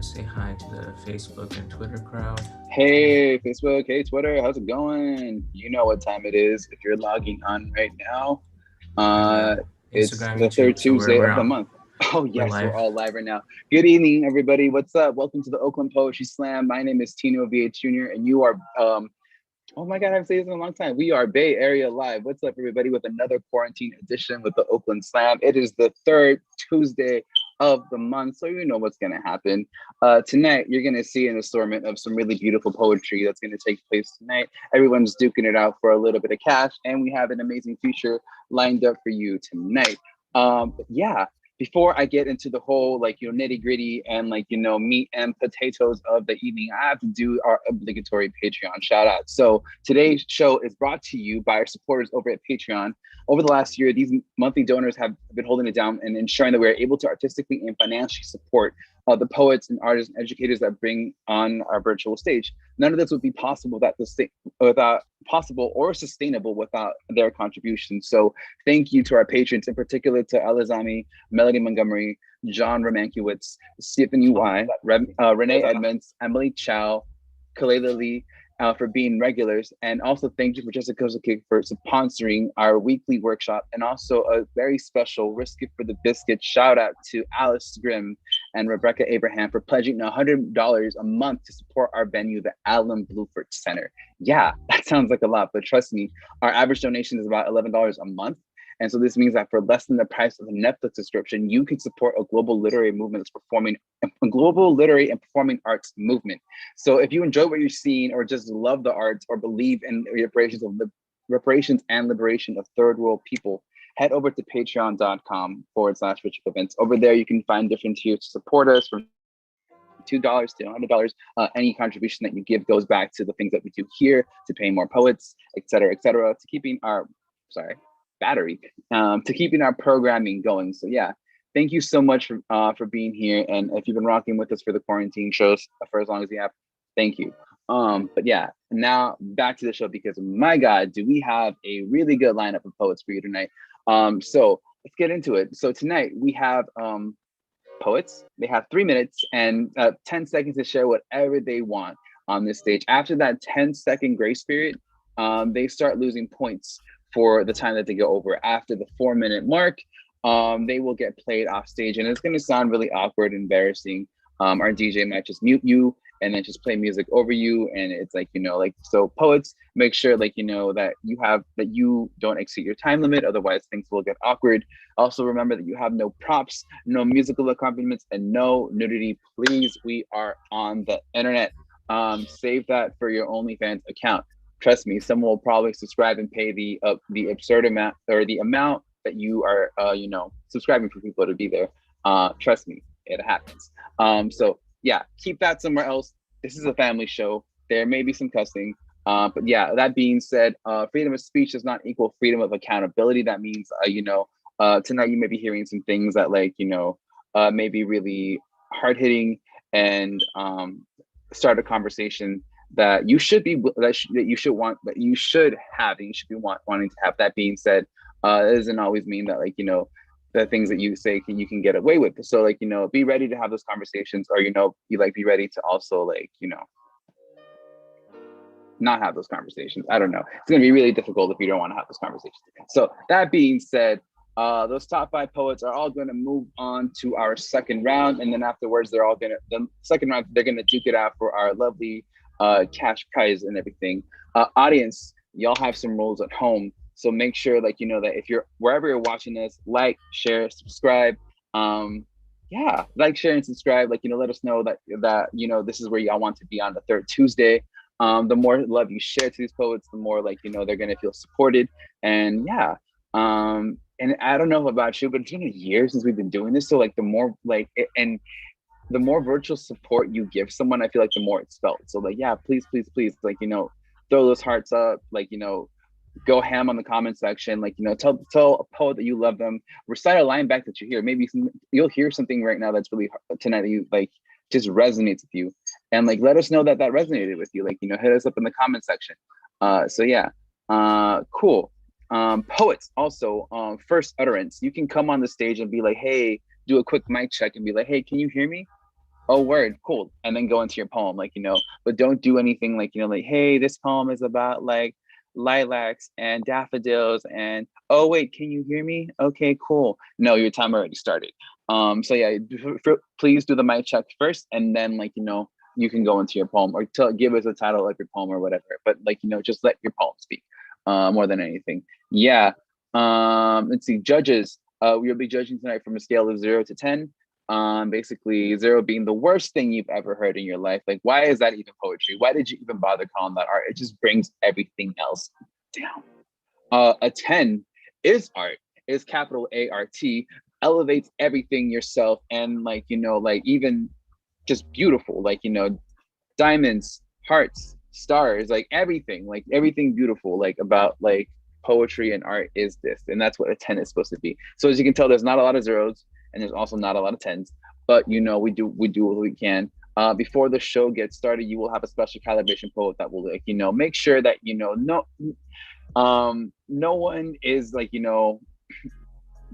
say hi to the Facebook and Twitter crowd. Hey, Facebook. Hey, Twitter. How's it going? You know what time it is if you're logging on right now. Uh, it's Instagram, the YouTube. third So we're Tuesday we're of the on. month. Oh, We're yes, we're live. all live right now. Good evening, everybody. What's up? Welcome to the Oakland Poetry Slam. My name is Tino VH Jr., and you are, oh my God, I haven't said this in a long time. We are Bay Area Live. What's up, everybody, with another quarantine edition with the Oakland Slam. It is the third Tuesday of the month, so you know what's going to happen. Tonight, you're going to see an assortment of some really beautiful poetry that's going to take place tonight. Everyone's duking it out for a little bit of cash, and we have an amazing feature lined up for you tonight. But yeah, before I get into the whole nitty gritty and meat and potatoes of the evening, I have to do our obligatory Patreon shout out. So today's show is brought to you by our supporters over at Patreon. Over the last year, these monthly donors have been holding it down and ensuring that we're able to artistically and financially support the poets and artists and educators that bring on our virtual stage. None of this would be possible without possible or sustainable without their contributions. So thank you to our patrons, in particular to Alizami, Melody Montgomery, John Romankiewicz, Stephen Uy, Renee Edmonds, Emily Chow, Kalela Lee, for being regulars. And also thank you for Jessica Kozakik for sponsoring our weekly workshop. And also a very special Risk It for the Biscuit shout out to Alice Grimm and Rebecca Abraham for pledging $100 a month to support our venue, the Allen Bluford Center. Yeah, that sounds like a lot, but trust me, our average donation is about $11 a month. And so this means that for less than the price of a Netflix subscription, you can support a global literary movement that's performing a global literary and performing arts movement. So if you enjoy what you're seeing or just love the arts or believe in reparations and liberation of third world people, head over to patreon.com/Richard Events. Over there, you can find different tiers to support us from $2 to $100. Any contribution that you give goes back to the things that we do here, to paying more poets, et cetera, to keeping our, to keeping our programming going. So yeah, thank you so much for being here. And if you've been rocking with us for the quarantine shows for as long as you have, thank you. But yeah, now back to the show, because my God, do we have a really good lineup of poets for you tonight. So let's get into it. So tonight we have poets. They have 3 minutes and 10 seconds to share whatever they want on this stage. After that 10-second grace period, they start losing points for the time that they go over. After the 4-minute mark, they will get played off stage, and it's going to sound really awkward, embarrassing. Our DJ might just mute you and then just play music over you, and it's so poets, make sure that you don't exceed your time limit, otherwise things will get awkward. Also remember that you have no props, no musical accompaniments, and no nudity, please. We are on the internet. Save that for your OnlyFans account. Trust me, someone will probably subscribe and pay the absurd amount, or the amount that you are subscribing for people to be there. Trust me, it happens. So yeah, keep that somewhere else. This is a family show. There may be some cussing. But yeah, that being said, freedom of speech does not equal freedom of accountability. That means, tonight you may be hearing some things that may be really hard hitting and start a conversation that you should be wanting to have. That being said, it doesn't always mean that the things that you say you can get away with. So be ready to have those conversations, or be ready to also not have those conversations. I don't know. It's gonna be really difficult if you don't want to have those conversations. So that being said, those top 5 poets are all going to move on to our second round, and then afterwards the second round they're gonna duke it out for our lovely cash prize and everything. Audience, y'all have some rules at home, so make sure that if you're wherever you're watching this, like, share, subscribe. Like, share, and subscribe. Let us know that this is where y'all want to be on the third Tuesday. The more love you share to these poets, the more they're gonna feel supported. And yeah, and I don't know about you, but it's been a year since we've been doing this. So the more virtual support you give someone, I feel the more it's felt. So please, throw those hearts up, go ham on the comment section, tell a poet that you love them, recite a line back that you hear. Maybe you'll hear something right now that's really tonight that you just resonates with you, and let us know that resonated with you. Hit us up in the comment section. So yeah, cool. Poets also, first utterance, you can come on the stage and be hey, do a quick mic check and be hey, can you hear me? Oh, word, cool. And then go into your poem, like, but don't do anything like, like, hey, this poem is about like lilacs and daffodils and oh wait, can you hear me? Okay, cool. No, your time already started. So yeah, please do the mic check first, and then like, you can go into your poem or give us a title of your poem or whatever. But like, just let your poem speak, more than anything. Yeah. Let's see, judges. We'll be judging tonight from a scale of 0 to 10. Basically 0 being the worst thing you've ever heard in your life. Like, why is that even poetry? Why did you even bother calling that art? It just brings everything else down. A 10 is art, is capital ART, elevates everything yourself, and like, like even just beautiful, like, diamonds, hearts, stars, like everything beautiful, like about like poetry and art is this. And that's what a 10 is supposed to be. So as you can tell, there's not a lot of zeros and there's also not a lot of 10s, but we do what we can. Before the show gets started, you will have a special calibration poet that will like, make sure that, no one is like,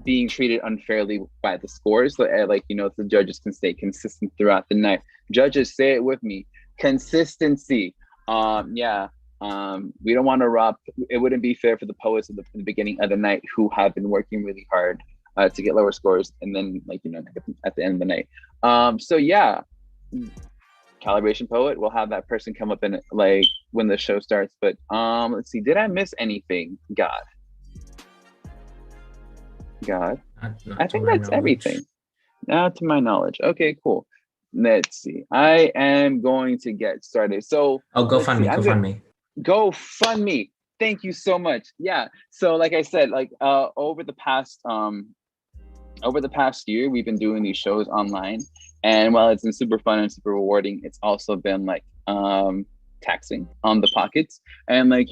being treated unfairly by the scores. So like, the judges can stay consistent throughout the night. Judges, say it with me. Consistency. Yeah. We don't want to rob. It wouldn't be fair for the poets in the beginning of the night who have been working really hard to get lower scores, and then like, at the end of the night. So yeah, calibration poet. We'll have that person come up in like when the show starts. But let's see. Did I miss anything, Gawd? Not I think that's knowledge. Everything. Not to my knowledge. Okay, cool. Let's see. I am going to get started. So GoFundMe. GoFundMe. Thank you so much. Yeah. So like I said, like over the past year, we've been doing these shows online. And while it's been super fun and super rewarding, it's also been like taxing on the pockets. And like,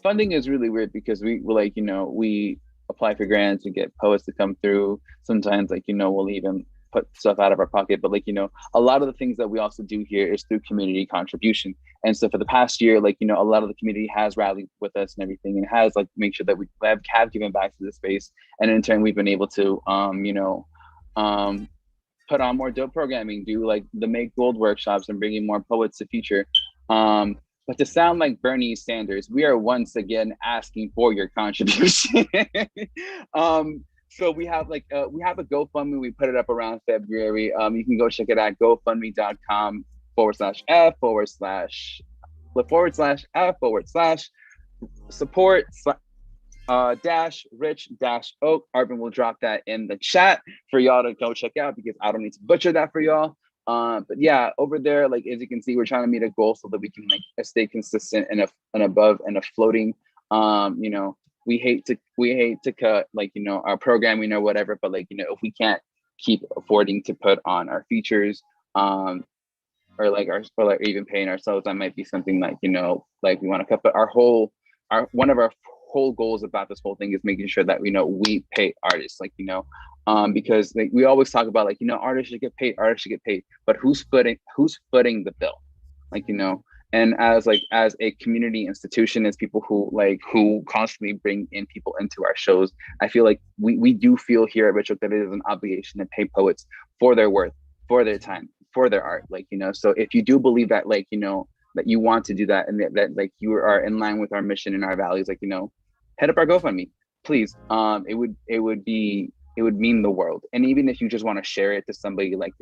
funding is really weird because we like, we apply for grants, we get poets to come through. Sometimes like, we'll even put stuff out of our pocket, but like, a lot of the things that we also do here is through community contribution. And so for the past year, like, a lot of the community has rallied with us and everything, and has like make sure that we have given back to the space. And in turn, we've been able to, put on more dope programming, do like the Make Gold workshops and bringing more poets to feature. But to sound like Bernie Sanders, we are once again asking for your contribution. So we have like we have a GoFundMe. We put it up around February. You can go check it out, gofundme.com/F/support -rich-oak. Arvin will drop that in the chat for y'all to go check out because I don't need to butcher that for y'all. But yeah, over there, like as you can see, we're trying to meet a goal so that we can like stay consistent and above and floating. We hate to cut like our programming or whatever, but like if we can't keep affording to put on our features, or even paying ourselves, that might be something like like we want to cut. But one of our whole goals about this whole thing is making sure that we pay artists, like because like we always talk about like artists should get paid, but who's footing the bill, like and as a community institution, as people who constantly bring in people into our shows, I feel like we do feel here at Rich Oak that it is an obligation to pay poets for their worth, for their time, for their art, like so if you do believe that like that you want to do that, and that like you are in line with our mission and our values, like head up our GoFundMe, please. It would mean the world. And even if you just want to share it to somebody, like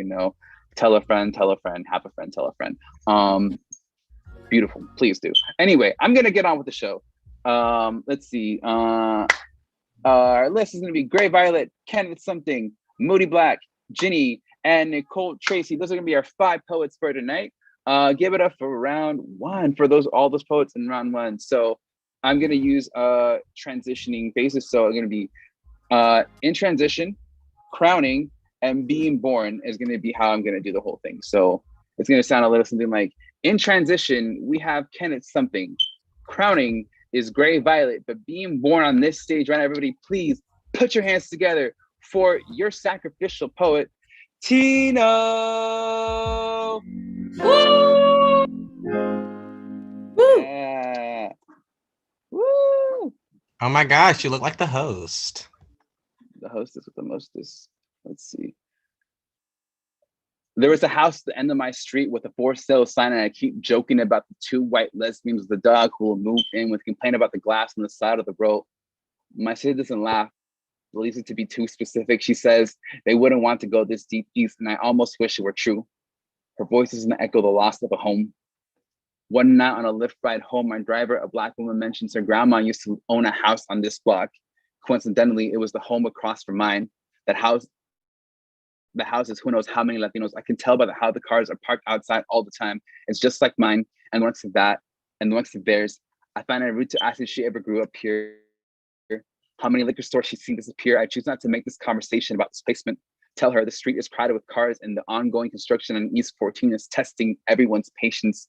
tell a friend, have a friend, tell a friend. Beautiful, please do. Anyway, I'm gonna get on with the show. Let's see. Our list is gonna be Gray Violet, Kenneth Something, Moody Black, Ginny, and Nicole Tracy. Those are gonna be our 5 poets for tonight. Give it up for round 1 for all those poets in round 1. So I'm gonna use transitioning basis. So I'm gonna be in transition, crowning, and being born is gonna be how I'm gonna do the whole thing. So it's gonna sound a little something like, in transition, we have Kenneth Something. Crowning is Gray Violet, but being born on this stage right now, everybody, please put your hands together for your sacrificial poet, Tino. Woo! Yeah. Woo! Oh my gosh, you look like the host. The hostess with the mostest. Let's see. There was a house at the end of my street with a for sale sign, and I keep joking about the two white lesbians with the dog who will move in with complaint about the glass on the side of the road. My sister doesn't laugh, believes it to be too specific. She says they wouldn't want to go this deep east, and I almost wish it were true. Her voice is an echo, the loss of a home. One night on a Lyft ride home, my driver, a Black woman, mentions her grandma used to own a house on this block. Coincidentally, it was the home across from mine. The house is who knows how many Latinos. I can tell by how the cars are parked outside all the time. It's just like mine, and next to that, and next to theirs. I find it rude to ask if she ever grew up here, how many liquor stores she's seen disappear. I choose not to make this conversation about displacement. Tell her the street is crowded with cars and the ongoing construction on East 14 is testing everyone's patience.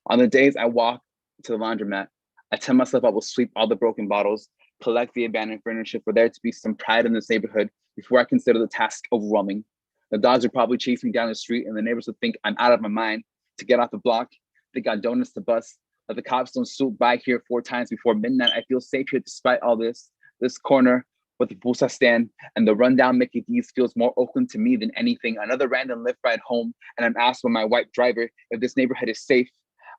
On the days I walk to the laundromat, I tell myself I will sweep all the broken bottles, collect the abandoned furniture for there to be some pride in this neighborhood before I consider the task overwhelming. The dogs would probably chase me down the street and the neighbors would think I'm out of my mind to get off the block. They got donuts to bust. But the cops don't swoop by here 4 times before midnight. I feel safe here despite all this. This corner with the pusa stand and the rundown Mickey D's feels more Oakland to me than anything. Another random Lyft ride home, and I'm asked by my white driver if this neighborhood is safe.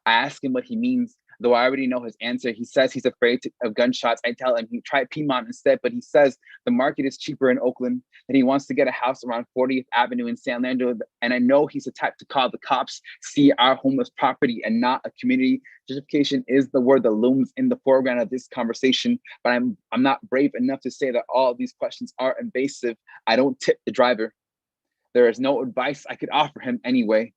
I ask him what he means, though I already know his answer. He says he's afraid of gunshots. I tell him he tried Piedmont instead, but he says the market is cheaper in Oakland, and he wants to get a house around 40th Avenue in San Leandro. And I know he's the type to call the cops, see our homeless property and not a community. Justification is the word that looms in the foreground of this conversation, but I'm not brave enough to say that all of these questions are invasive. I don't tip the driver. There is no advice I could offer him anyway.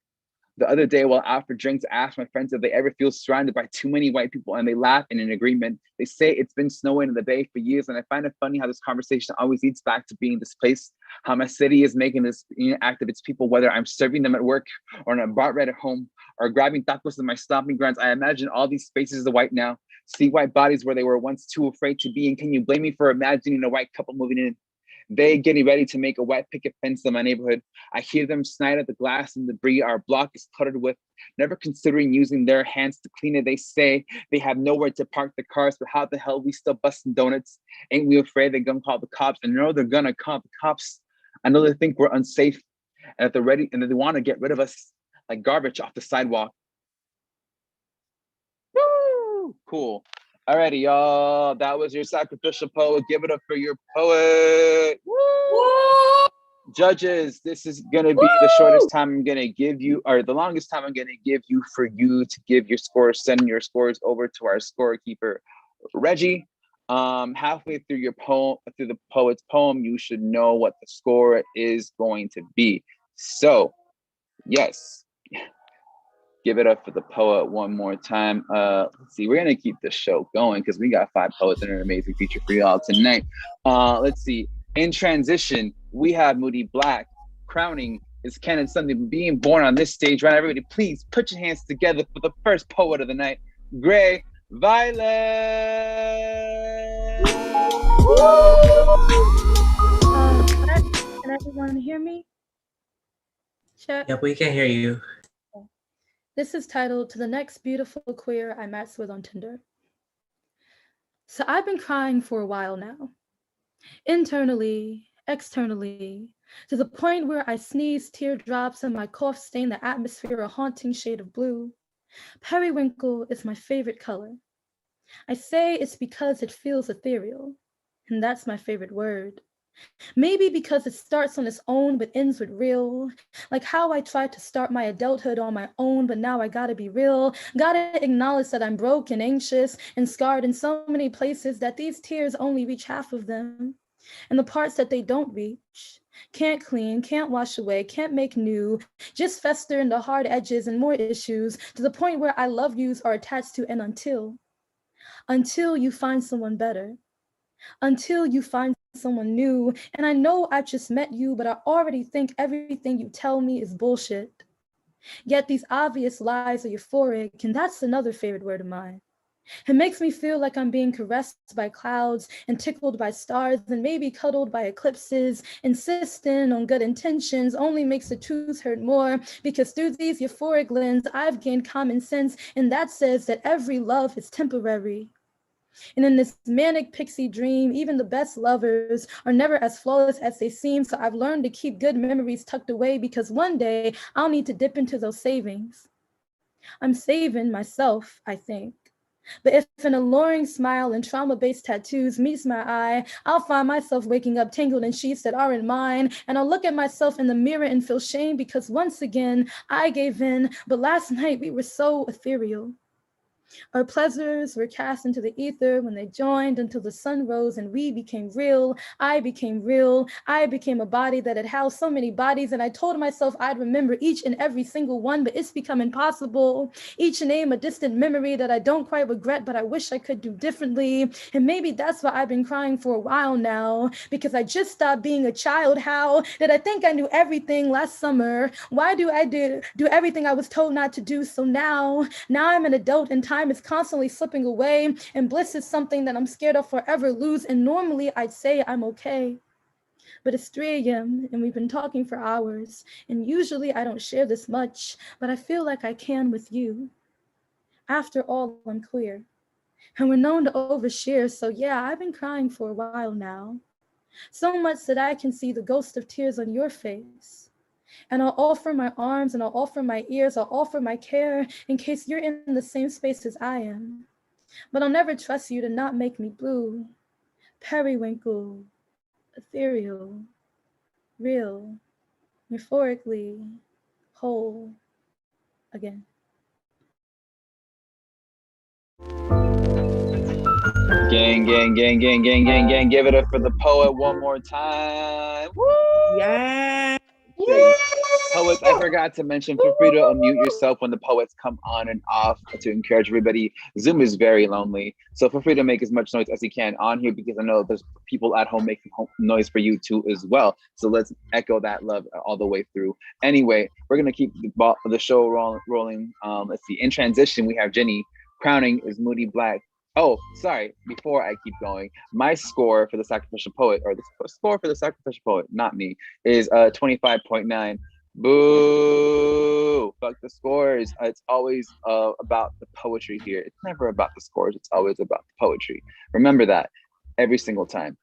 The other day, while out for drinks, I asked my friends if they ever feel surrounded by too many white people, and they laugh in an agreement. They say it's been snowing in the Bay for years, and I find it funny how this conversation always leads back to being displaced, how my city is making this act of its people, whether I'm serving them at work or on a bar right at home or grabbing tacos in my stomping grounds. I imagine all these spaces are white now, see white bodies where they were once too afraid to be, and can you blame me for imagining a white couple moving in? They getting ready to make a white picket fence in my neighborhood. I hear them snide at the glass and debris our block is cluttered with, never considering using their hands to clean it. They say they have nowhere to park the cars, but how the hell we still busting donuts? Ain't we afraid they're gonna call the cops? And no, they're gonna call the cops. I know they think we're unsafe and that they're ready and that they want to get rid of us like garbage off the sidewalk. Woo! Cool. Alrighty, y'all. That was your sacrificial poet. Give it up for your poet. Woo! Judges, this is gonna be the shortest time I'm gonna give you, or the longest time I'm gonna give you for you to give your scores. Send your scores over to our scorekeeper, Reggie. Halfway through your poem, through the poet's poem, you should know what the score is going to be. So, yes. Give it up for the poet one more time. Let's see, we're gonna keep the show going because we got 5 poets and an amazing feature for y'all tonight. Let's see, in transition, we have Moody Black. Crowning is Canon Sunday being born on this stage, right? Everybody, please put your hands together for the first poet of the night, Gray Violet. Can everyone hear me? Check. Yep, we can hear you. This is titled To the Next Beautiful Queer I Matched With on Tinder. So I've been crying for a while now. Internally, externally, to the point where I sneeze teardrops and my cough stain the atmosphere a haunting shade of blue. Periwinkle is my favorite color. I say it's because it feels ethereal, and that's my favorite word. Maybe because it starts on its own but ends with real, like how I tried to start my adulthood on my own, but now I gotta be real, gotta acknowledge that I'm broke and anxious and scarred in so many places that these tears only reach half of them, and the parts that they don't reach, can't clean, can't wash away, can't make new, just fester into hard edges and more issues, to the point where I love yous are attached to an until you find someone better, until you find someone new. And I know I just met you, but I already think everything you tell me is bullshit. Yet these obvious lies are euphoric, and that's another favorite word of mine. It makes me feel like I'm being caressed by clouds and tickled by stars and maybe cuddled by eclipses. Insisting on good intentions only makes the truth hurt more, because through these euphoric lens, I've gained common sense, and that says that every love is temporary. And in this manic pixie dream, even the best lovers are never as flawless as they seem. So I've learned to keep good memories tucked away because one day I'll need to dip into those savings. I'm saving myself, I think. But if an alluring smile and trauma-based tattoos meets my eye, I'll find myself waking up tangled in sheets that aren't mine, and I'll look at myself in the mirror and feel shame because once again, I gave in, but last night we were so ethereal. Our pleasures were cast into the ether when they joined until the sun rose and we became real. I became real. I became a body that had housed so many bodies, and I told myself I'd remember each and every single one, but it's become impossible. Each name a distant memory that I don't quite regret, but I wish I could do differently. And maybe that's why I've been crying for a while now, because I just stopped being a child. How did I think I knew everything last summer? Why do I do everything I was told not to do? So now I'm an adult and time is constantly slipping away, and bliss is something that I'm scared of forever lose. And normally I'd say I'm okay, but it's 3 a.m. and we've been talking for hours, and usually I don't share this much, but I feel like I can with you. After all, I'm queer, and we're known to overshare, so yeah, I've been crying for a while now. So much that I can see the ghost of tears on your face. And I'll offer my arms and I'll offer my ears, I'll offer my care in case you're in the same space as I am. But I'll never trust you to not make me blue, periwinkle, ethereal, real, metaphorically, whole again. Gang, gang, gang, gang, gang, gang, gang. Give it up for the poet one more time. Woo! Yeah. Poets, I forgot to mention, feel free to unmute yourself when the poets come on and off to encourage everybody. Zoom is very lonely, so feel free to make as much noise as you can on here because I know there's people at home making noise for you too as well. So let's echo that love all the way through. Anyway, we're gonna keep the show rolling. Let's see. In transition, we have Jenny. Crowning is Moody Black. Oh, sorry, before I keep going, my score for the Sacrificial Poet, or the score for the Sacrificial Poet, not me, is 25.9. Boo! Fuck the scores. It's always about the poetry here. It's never about the scores. It's always about the poetry. Remember that every single time.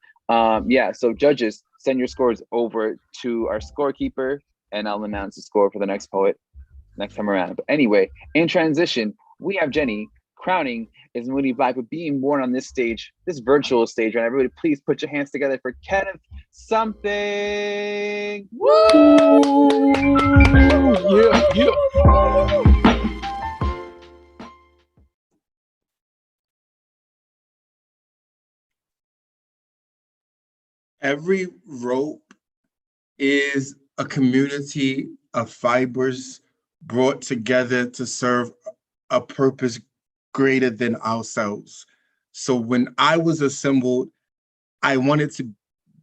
Yeah, so judges, send your scores over to our scorekeeper, and I'll announce the score for the next poet next time around. But anyway, in transition, we have Jenny. Crowning is Moody Black, but being born on this stage, this virtual stage, right? Everybody, please put your hands together for Kenneth something. Woo! Yeah, yeah. Every rope is a community of fibers brought together to serve a purpose greater than ourselves. So when I was assembled, I wanted to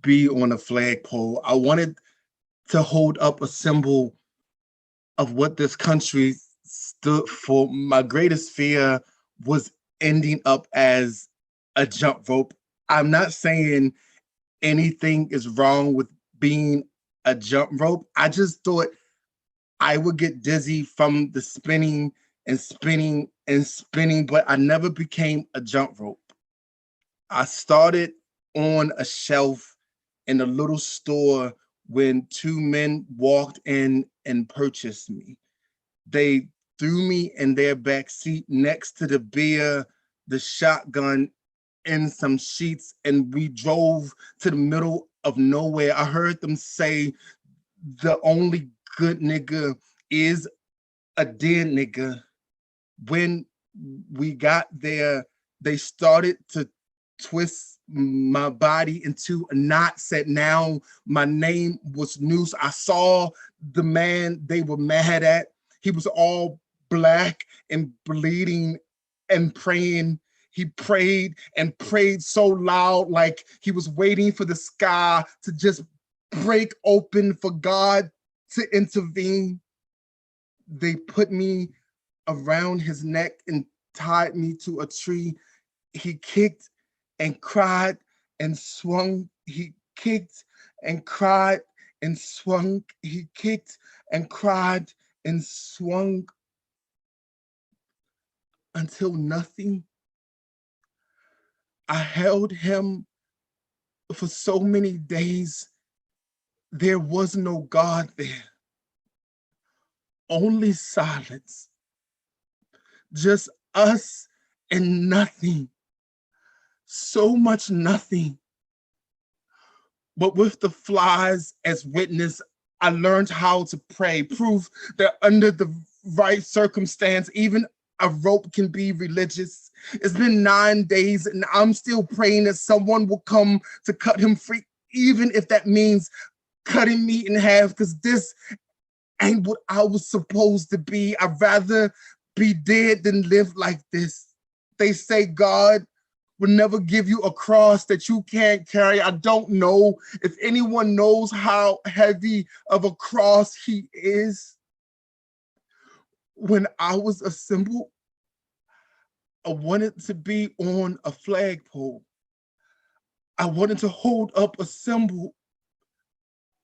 be on a flagpole. I wanted to hold up a symbol of what this country stood for. My greatest fear was ending up as a jump rope. I'm not saying anything is wrong with being a jump rope. I just thought I would get dizzy from the spinning and spinning and spinning, but I never became a jump rope. I started on a shelf in a little store when two men walked in and purchased me. They threw me in their back seat next to the beer, the shotgun, and some sheets, and we drove to the middle of nowhere. I heard them say, the only good nigga is a dead nigga. When we got there, they started to twist my body into a knot, said now my name was Noose. I saw the man they were mad at. He was all black and bleeding and praying. He prayed and prayed so loud, like he was waiting for the sky to just break open for God to intervene. They put me around his neck and tied me to a tree. He kicked and cried and swung. He kicked and cried and swung. He kicked and cried and swung until nothing I held him for so many days. There was no God there. Only silence. Just us and nothing. So much nothing. But with the flies as witness, I learned how to pray, prove that under the right circumstance, even a rope can be religious. It's been 9 days and I'm still praying that someone will come to cut him free, even if that means cutting me in half, because this ain't what I was supposed to be. I'd rather be dead than live like this. They say God will never give you a cross that you can't carry. I don't know if anyone knows how heavy of a cross he is. When I was assembled, I wanted to be on a flagpole. I wanted to hold up a symbol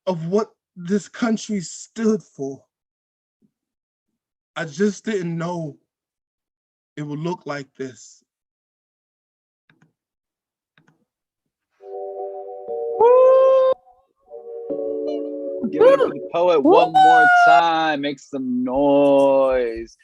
of what this country stood for. I just didn't know it would look like this. Give it up for the poet one more time. Make some noise.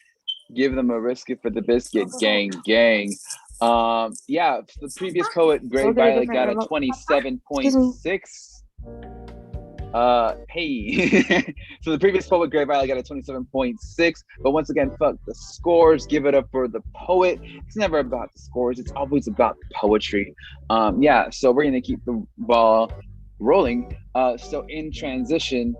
Give them a biscuit for the biscuit, gang, gang. Yeah, the previous poet, Gray Violet, got a 27.6. Hey. So the previous poet, Gray Violet, got a 27.6. But once again, fuck the scores. Give it up for the poet. It's never about the scores. It's always about the poetry. Yeah, so we're gonna keep the ball rolling. So in transition,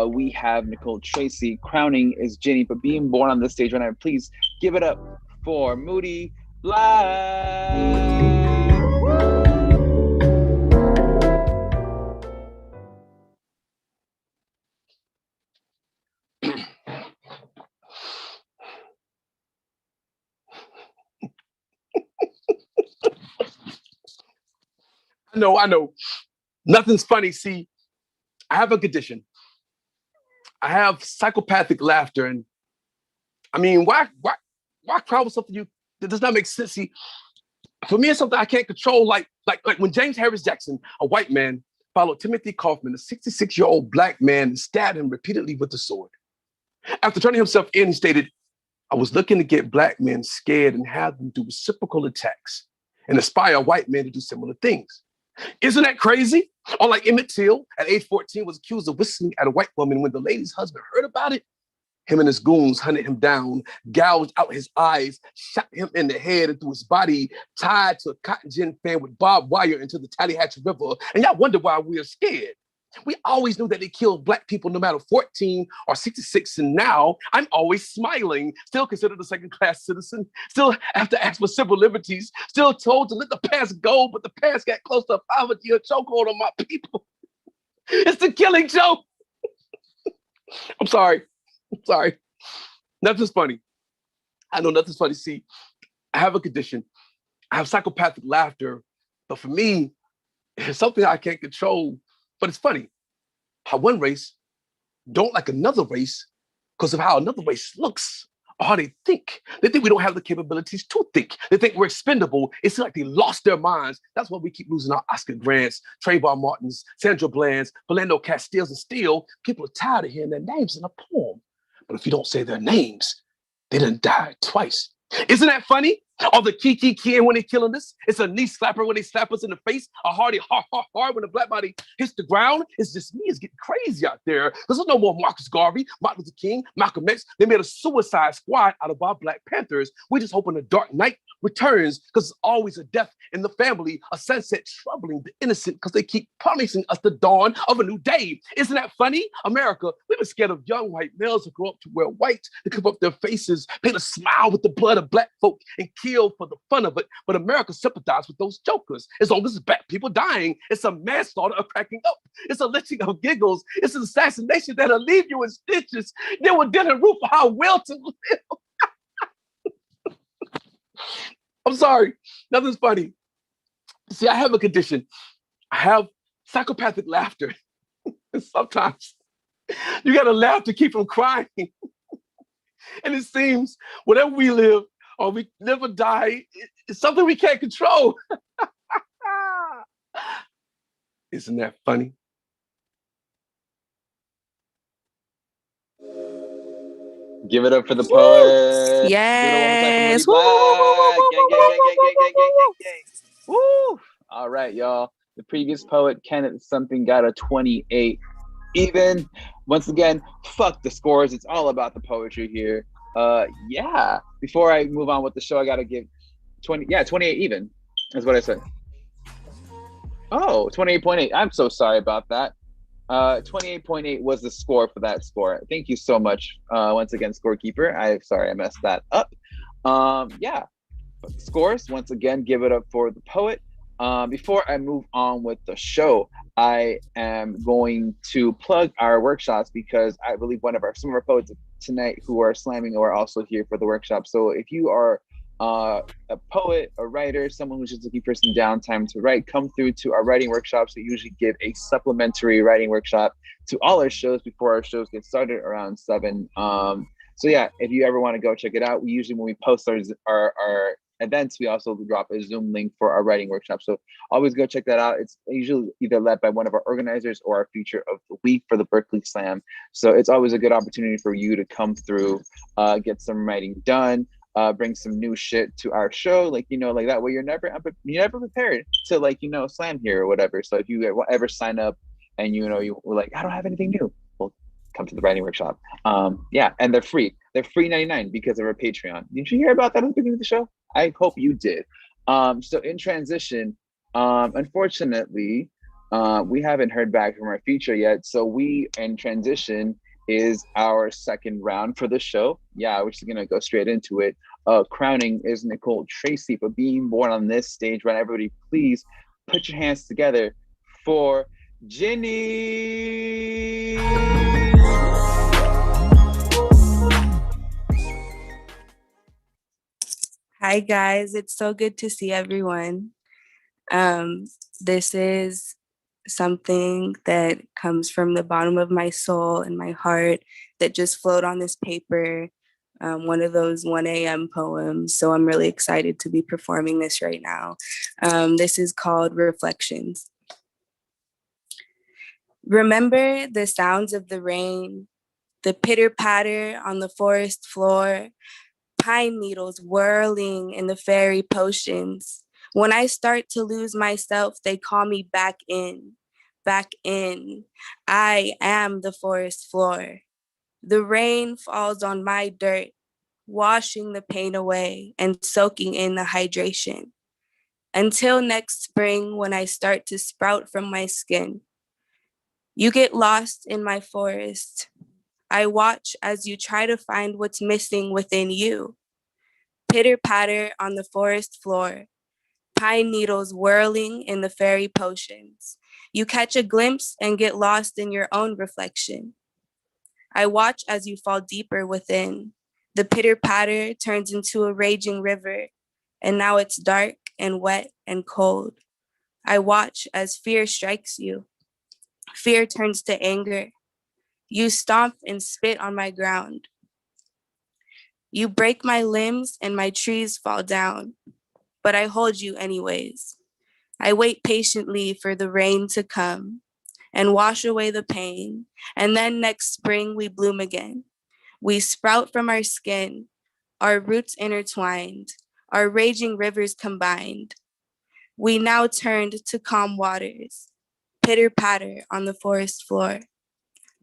we have Nicole Tracy. Crowning is Ginny, but being born on this stage right now. Please give it up for Moody Live. I know. Nothing's funny. See, I have a condition. I have psychopathic laughter, and I mean, why cry with something that does not make sense? See, for me, it's something I can't control. Like when James Harris Jackson, a white man, followed Timothy Kaufman, a 66-year-old black man, and stabbed him repeatedly with a sword. After turning himself in, he stated, "I was looking to get black men scared and have them do reciprocal attacks and inspire white men to do similar things." Isn't that crazy? Or like Emmett Till, at age 14, was accused of whistling at a white woman. When the lady's husband heard about it, him and his goons hunted him down, gouged out his eyes, shot him in the head and threw his body tied to a cotton gin fan with barbed wire into the Tallahatchie River. And y'all wonder why we are scared. We always knew that they killed black people no matter 14 or 66. And now I'm always smiling, still considered a second-class citizen, still have to ask for civil liberties, still told to let the past go, but the past got close to a 5-year chokehold on my people. It's the killing joke. I'm sorry. Nothing's funny. I know nothing's funny. See, I have a condition. I have psychopathic laughter, but for me, it's something I can't control. But it's funny how one race don't like another race because of how another race looks or how they think. They think we don't have the capabilities to think. They think we're expendable. It's like they lost their minds. That's why we keep losing our Oscar Grants, Trayvon Martins, Sandra Bland's, Philando Castiles, and still people are tired of hearing their names in a poem. But if you don't say their names, they done died twice. Isn't that funny? Or the kiki kid when they killing us. It's a knee slapper when they slap us in the face. A hardy hard when the black body hits the ground. It's just me. It's getting crazy out there. There's no more Marcus Garvey, Martin Luther King, Malcolm X. They made a suicide squad out of our Black Panthers. We just hoping the dark night returns because it's always a death in the family, a sunset troubling the innocent because they keep promising us the dawn of a new day. Isn't that funny? America, we've been scared of young white males who grow up to wear white, to cover up their faces, paint a smile with the blood of black folk, and kill for the fun of it. But America sympathized with those jokers. As long as it's black people dying, it's a manslaughter of cracking up. It's a lynching of giggles. It's an assassination that'll leave you in stitches. Then we'll get a roof for how well to live. I'm sorry. Nothing's funny. See, I have a condition. I have psychopathic laughter. And sometimes you gotta laugh to keep from crying. And it seems whatever we live or we live or die, it's something we can't control. Isn't that funny? Give it up for the poet. Yes. Give it one more time for Money Woo, woo, woo, woo, Black. woo, Gang, woo, gang, woo, gang, gang, gang, woo, gang, woo, gang, woo, gang, gang. Woo! All right, y'all. The previous poet, Kenneth Something, got a 28 even. Once again, fuck the scores. It's all about the poetry here. Yeah. Before I move on with the show, I gotta give 28 even. That's what I said. Oh, 28.8. I'm so sorry about that. 28.8 was the score for that score. Thank you so much, once again, scorekeeper. I'm sorry I messed that up. Yeah, scores, once again, give it up for the poet. Before I move on with the show, I am going to plug our workshops because I believe some of our poets tonight who are slamming are also here for the workshop. So if you are a poet, a writer, someone who's just looking for some downtime to write, come through to our writing workshops. We usually give a supplementary writing workshop to all our shows before our shows get started around 7. So yeah, if you ever want to go check it out, we usually, when we post our events, we also drop a Zoom link for our writing workshop. So always go check that out. It's usually either led by one of our organizers or our feature of the week for the Berkeley Slam. So it's always a good opportunity for you to come through, get some writing done, bring some new shit to our show, like that way you're never prepared to slam here or whatever. So if you ever sign up and you were like, I don't have anything new, well, come to the writing workshop. Yeah, and they're free 99 because of our Patreon. Did you hear about that at the beginning of the show? I hope you did. So in transition, unfortunately, we haven't heard back from our feature yet. So we in transition is our second round for the show. Yeah, we're just gonna go straight into it. Crowning is Nicole Tracy for being born on this stage. Right, everybody, please put your hands together for Ginny. Hi guys, it's so good to see everyone. This is something that comes from the bottom of my soul and my heart that just flowed on this paper, one of those 1 a.m. poems. So I'm really excited to be performing this right now. This is called Reflections. Remember the sounds of the rain, the pitter-patter on the forest floor, pine needles whirling in the fairy potions. When I start to lose myself, they call me back in, back in. I am the forest floor. The rain falls on my dirt, washing the pain away and soaking in the hydration. Until next spring, when I start to sprout from my skin. You get lost in my forest. I watch as you try to find what's missing within you. Pitter-patter on the forest floor, pine needles whirling in the fairy potions. You catch a glimpse and get lost in your own reflection. I watch as you fall deeper within. The pitter-patter turns into a raging river, and now it's dark and wet and cold. I watch as fear strikes you. Fear turns to anger. You stomp and spit on my ground. You break my limbs and my trees fall down, but I hold you anyways. I wait patiently for the rain to come and wash away the pain, and then next spring we bloom again. We sprout from our skin, our roots intertwined, our raging rivers combined. We now turned to calm waters, pitter-patter on the forest floor.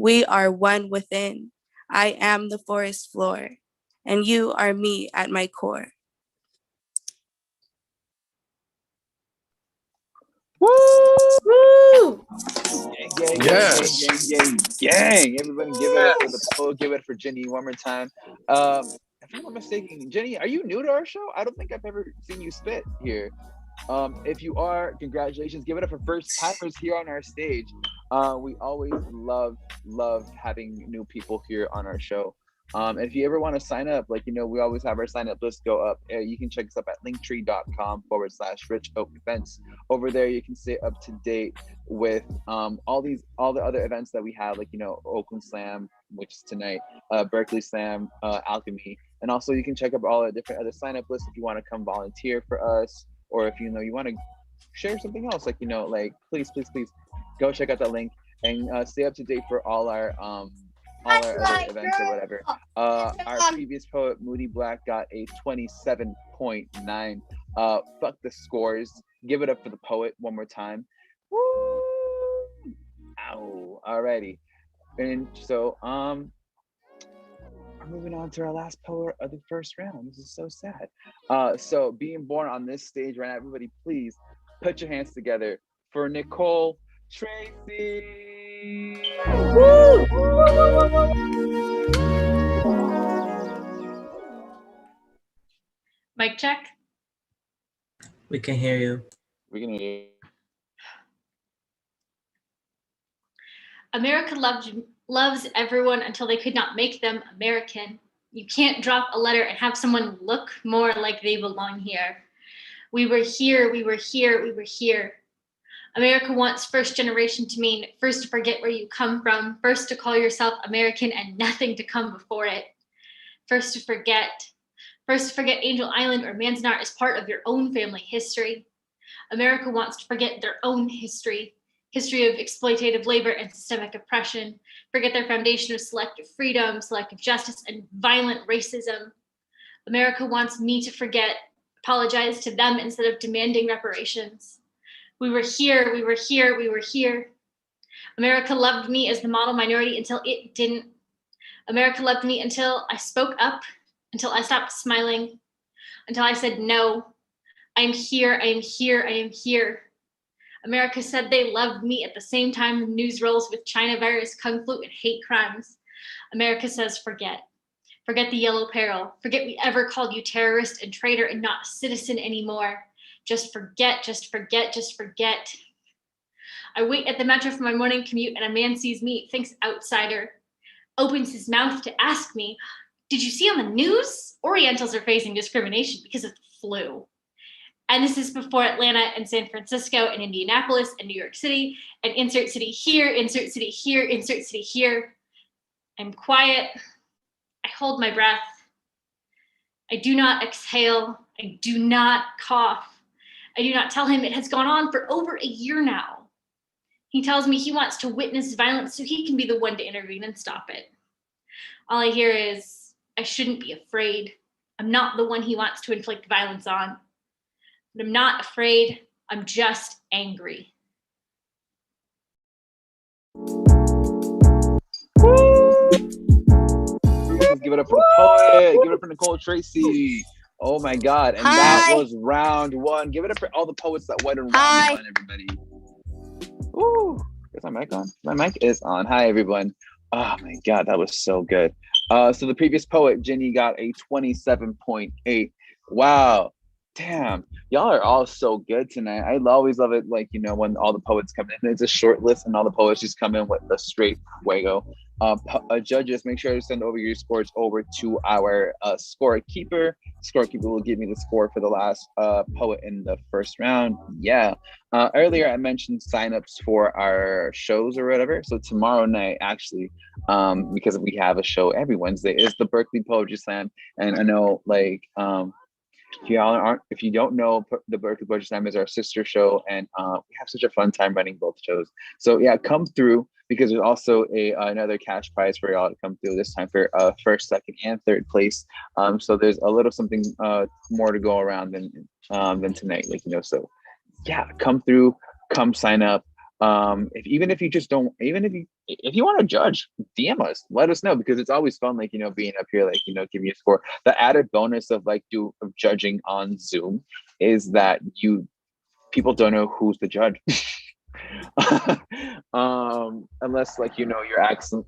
We are one within. I am the forest floor, and you are me at my core. Woo! Woo! Gang, gang, gang, Yes. gang, gang, gang. Everybody give it up for the poet. Give it up for Jenny one more time. If I'm not mistaken, Jenny, are you new to our show? I don't think I've ever seen you spit here. If you are, congratulations. Give it up for first timers here on our stage. We always love having new people here on our show. And if you ever want to sign up, we always have our sign up list go up. You can check us up at linktree.com/Rich Oak Events. Over there, you can stay up to date with all the other events that we have, Oakland Slam, which is tonight, Berkeley Slam, Alchemy, and also you can check up all the different other sign up lists if you want to come volunteer for us, or if you want to share something else, please go check out the link and stay up to date for all our other events or whatever. Our previous poet, Moody Black, got a 27.9. Fuck the scores. Give it up for the poet one more time. Woo! Ow. Alrighty. And so we're moving on to our last poet of the first round. This is so sad. So being born on this stage right now, everybody please put your hands together for Nicole Tracy. Woo! Mic check. We can hear you. We can hear you. America loves everyone until they could not make them American. You can't drop a letter and have someone look more like they belong here. We were here, we were here, we were here. America wants first generation to mean first to forget where you come from, first to call yourself American and nothing to come before it. First to forget Angel Island or Manzanar as part of your own family history. America wants to forget their own history of exploitative labor and systemic oppression, forget their foundation of selective freedom, selective justice, and violent racism. America wants me to forget, apologize to them instead of demanding reparations. We were here, we were here, we were here. America loved me as the model minority until it didn't. America loved me until I spoke up, until I stopped smiling, until I said no. I am here, I am here, I am here. America said they loved me at the same time the news rolls with China virus, Kung flu, and hate crimes. America says forget. Forget the yellow peril. Forget we ever called you terrorist and traitor and not a citizen anymore. Just forget, just forget, just forget. I wait at the metro for my morning commute and a man sees me, thinks outsider, opens his mouth to ask me, did you see on the news? Orientals are facing discrimination because of the flu. And this is before Atlanta and San Francisco and Indianapolis and New York City and insert city here, insert city here, insert city here. I'm quiet. I hold my breath. I do not exhale. I do not cough. I do not tell him it has gone on for over a year now. He tells me he wants to witness violence so he can be the one to intervene and stop it. All I hear is, I shouldn't be afraid. I'm not the one he wants to inflict violence on. But I'm not afraid, I'm just angry. Let's give it up for the poet. Give it up for Nicole Tracy. Oh my God. And that was round one. Give it up for all the poets that went in round one, everybody. Woo. Is my mic on? My mic is on. Hi, everyone. Oh my God, that was so good. So the previous poet, Jenny, got a 27.8. Wow. Damn, y'all are all so good tonight. I always love it, like, you know, when all the poets come in. It's a short list and all the poets just come in with a straight fuego. Judges, make sure to send over your scores over to our scorekeeper. Scorekeeper will give me the score for the last poet in the first round. Yeah. Earlier I mentioned signups for our shows or whatever. So tomorrow night, actually, because we have a show every Wednesday, is the Berkeley Poetry Slam. And I know, like, if you don't know, the Berkeley Poetry Slam is our sister show, and we have such a fun time running both shows. So yeah, come through, because there's also another cash prize for y'all to come through, this time for first, second, and third place. So there's a little something more to go around than tonight, like, you know. So yeah, come through, come sign up. If you want to judge, DM us, let us know, because it's always fun, like, you know, being up here, like, you know, giving you a score. The added bonus of of judging on Zoom is that people don't know who's the judge. Unless, like, you know,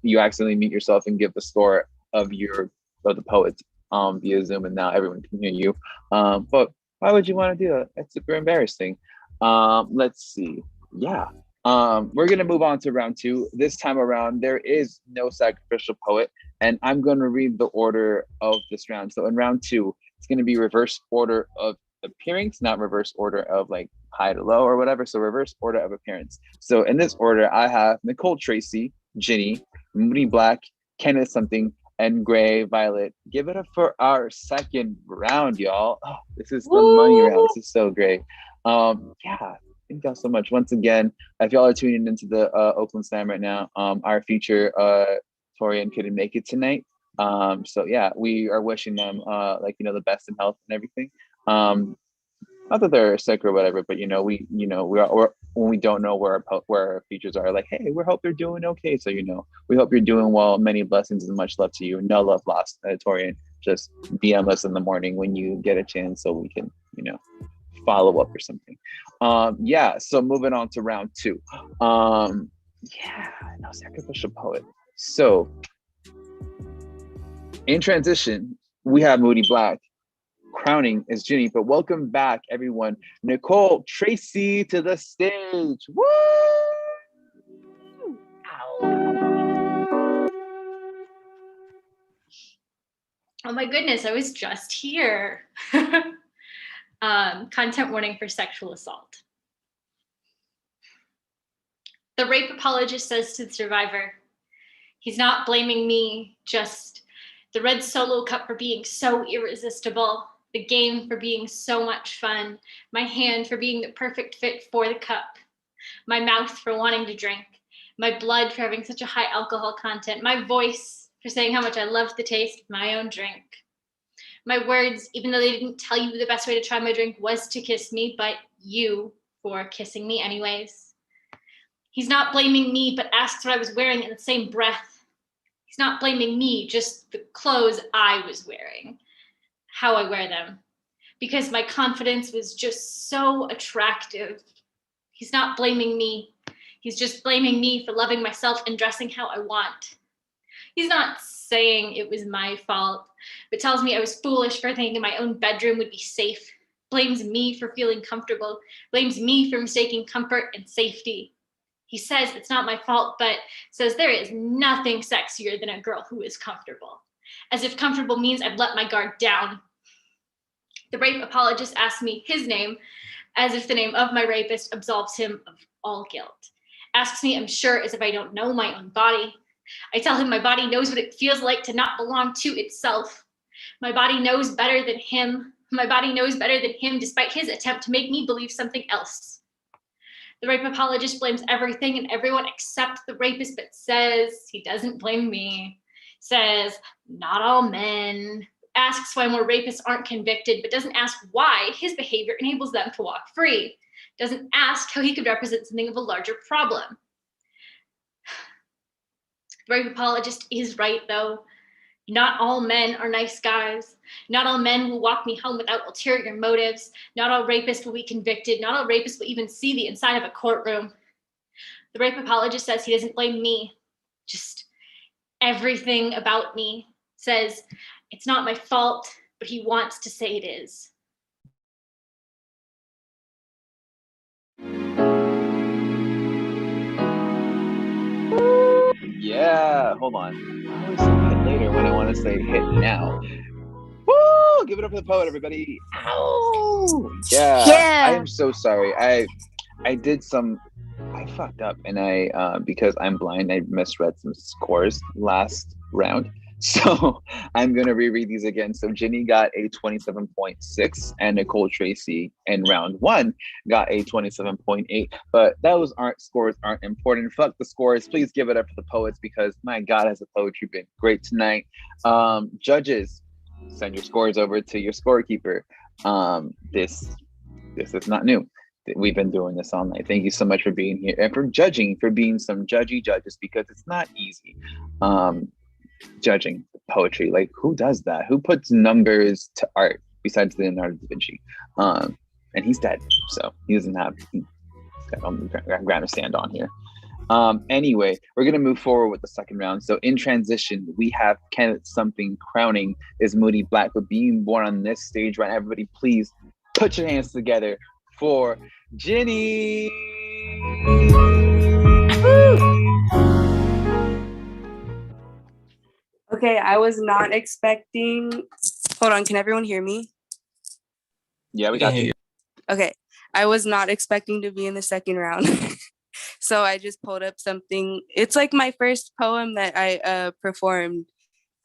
you accidentally meet yourself and give the score of the poets via Zoom, and now everyone can hear you. But why would you want to do that? That's super embarrassing. Let's see. Yeah. We're gonna move on to round two. This time around, there is no sacrificial poet, and I'm gonna read the order of this round. So in round two, it's gonna be reverse order of appearance, not reverse order of like high to low or whatever. So reverse order of appearance. So in this order, I have Nicole Tracy, Ginny, Moody Black, Kenneth something, and Gray Violet. Give it up for our second round, y'all. Oh, this is the money round. This is so great. Yeah. Thank y'all so much. Once again, if y'all are tuning into the Oakland Slam right now, our feature Toiryan couldn't make it tonight. So yeah, we are wishing them the best in health and everything. Not that they're sick or whatever, but we're when we don't know where our features are, like, hey, we hope you're doing okay. So we hope you're doing well. Many blessings and much love to you. No love lost, Toiryan. Just DM us in the morning when you get a chance, so we can follow up or something. So moving on to round 2. No sacrificial poet. So in transition, we have Moody Black. Crowning is Ginny, but welcome back, everyone. Nicole Tracy to the stage. Woo! Oh my goodness, I was just here. Content warning for sexual assault. The rape apologist says to the survivor, he's not blaming me, just the red solo cup for being so irresistible, the game for being so much fun, my hand for being the perfect fit for the cup, my mouth for wanting to drink, my blood for having such a high alcohol content, my voice for saying how much I loved the taste of my own drink. My words, even though they didn't tell you the best way to try my drink was to kiss me, but you for kissing me anyways. He's not blaming me, but asks what I was wearing in the same breath. He's not blaming me, just the clothes I was wearing, how I wear them, because my confidence was just so attractive. He's not blaming me. He's just blaming me for loving myself and dressing how I want. He's not saying it was my fault, but tells me I was foolish for thinking my own bedroom would be safe, blames me for feeling comfortable, blames me for mistaking comfort and safety. He says it's not my fault, but says there is nothing sexier than a girl who is comfortable, as if comfortable means I've let my guard down. The rape apologist asks me his name, as if the name of my rapist absolves him of all guilt. Asks me, I'm sure, as if I don't know my own body. I tell him my body knows what it feels like to not belong to itself. My body knows better than him. My body knows better than him, despite his attempt to make me believe something else. The rape apologist blames everything and everyone except the rapist, but says he doesn't blame me. Says, not all men. Asks why more rapists aren't convicted, but doesn't ask why his behavior enables them to walk free. Doesn't ask how he could represent something of a larger problem. The rape apologist is right, though. Not all men are nice guys. Not all men will walk me home without ulterior motives. Not all rapists will be convicted. Not all rapists will even see the inside of a courtroom. The rape apologist says he doesn't blame me. Just everything about me. Says it's not my fault, but he wants to say it is. Yeah, hold on. I always say hit later when I want to say hit now. Woo! Give it up for the poet, everybody. Ow! Yeah. I am so sorry. I fucked up, and because I'm blind, I misread some scores last round. So I'm gonna reread these again. So Ginny got a 27.6, and Nicole Tracy in round 1 got a 27.8. But those scores aren't important. Fuck the scores. Please give it up for the poets, because my God, has the poetry been great tonight. Judges, send your scores over to your scorekeeper. This is not new. We've been doing this all night. Thank you so much for being here and for judging, for being some judgy judges, because it's not easy. Judging poetry, like, who does that? Who puts numbers to art besides Leonardo da Vinci? And he's dead, so he doesn't have ground to stand on here. Anyway, we're gonna move forward with the second round. So in transition, we have Kenneth Something crowning is Moody Black for being born on this stage. Right, everybody, please put your hands together for Ginny. Okay, I was not expecting. Hold on, can everyone hear me? Yeah, we got you. Okay, I was not expecting to be in the second round. So I just pulled up something. It's like my first poem that I performed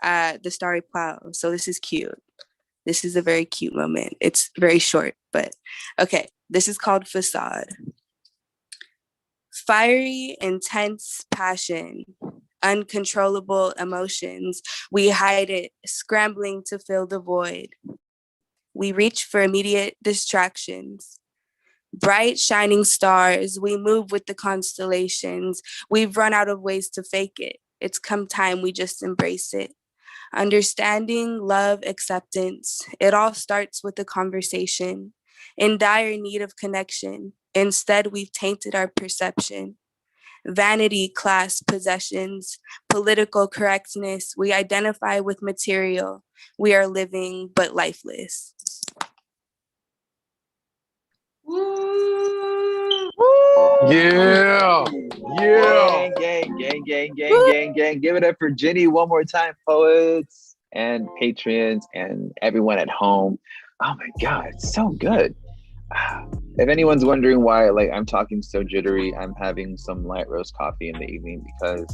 at the Starry Plow. So this is cute. This is a very cute moment. It's very short, but okay. This is called Facade. Fiery, intense passion, uncontrollable emotions. We hide it, scrambling to fill the void. We reach for immediate distractions. Bright, shining stars, we move with the constellations. We've run out of ways to fake it. It's come time we just embrace it. Understanding, love, acceptance, it all starts with a conversation. In dire need of connection, instead we've tainted our perception. Vanity, class, possessions, political correctness, we identify with material. We are living but lifeless. Yeah. Yeah. Gang. Give it up for Jenny one more time, poets and patrons and everyone at home. Oh my God, it's so good. If anyone's wondering why I'm talking so jittery, I'm having some light roast coffee in the evening because